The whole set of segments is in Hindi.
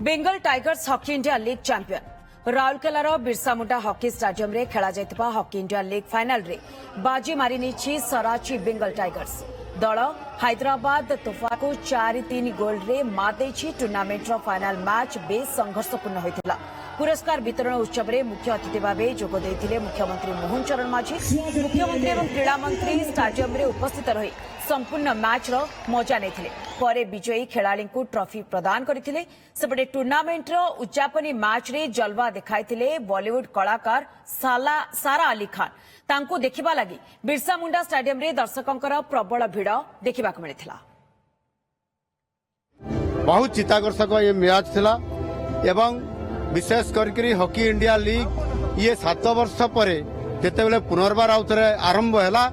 Bengal tigers hockey India league champion राउरकेलार बिरसा मुंडा हॉकी स्टाडियम रे खेला जायतिबा हॉकी इंडिया लीग फाइनल रे बाजी मारी नीची सराची बेंगल टाइगर्स दल हैदराबाद तोफा को 4-3 गोल रे मात देछि। टूर्नामेंट रो फाइनल मैच बेस संघर्षपूर्ण होइतिला। पुरस्कार वितरण उत्सव में मुख्य अतिथि भाव जोग देथिले मुख्यमंत्री मोहन चरण माझी। मुख्यमंत्री एवं क्रीड़ा मंत्री स्टाडियम रे उपस्थित रही संपूर्ण मैच रो मजा नेथिले। परे विजयी खेलाड़ी को ट्रॉफी प्रदान करथिले। सेपटे टूर्नामेंट रो उद्यापनी मैच रे जलवा देखाइथिले बॉलीवुड कलाकार सारा अली खान। तांको देखिबा लागि बिरसा मुंडा स्टाडियम रे दर्शकंकर प्रबल भीड़ देखिबा मिलिथिला। बहुत चित्ताकर्षक ये मैच थिला एवं विशेष करके हॉकी इंडिया लीग ये 7 वर्ष पर जिते पुनर्बार आउथरे आरंभ हैला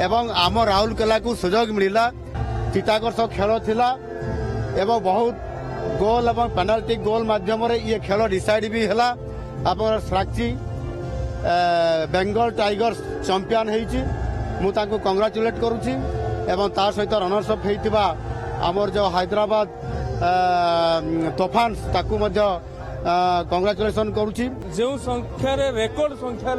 एवं आम राउरकेला को सुजोग मिला। चित्ताकर्षक खेल थिला एवं बहुत गोल एवं पेनाल्टी गोल माध्यम ये खेल डिसाइड भी हैला। आप साक्षी बेंगल टाइगर्स चैंपियन होईची मु तांको कांग्रेचुलेट करूची एवं तार सहित रनर्स अप हेतिबा आमर जो हैदराबाद तोफान ताकू मध्य कांग्रेचुलेशन करूची। जो संख्यार रेकर्ड संख्यार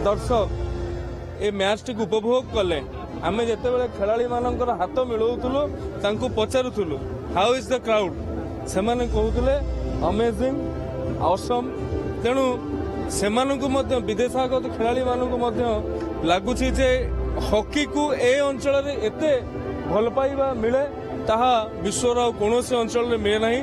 दर्शक ए मैच टी उपभोग कले आम जिते खेलाड़ी मानकर हाथ मिलाऊलु तांको पचारुलु हाउ इज द क्राउड से कहते अमेजिंग ऑसम। तेणु से विदेशागत खेलाड़ी मानक लगुच हॉकी को ए अंचल एते भल पाइबा मिले ताहा विश्वर कौन अंचल मिले नहीं।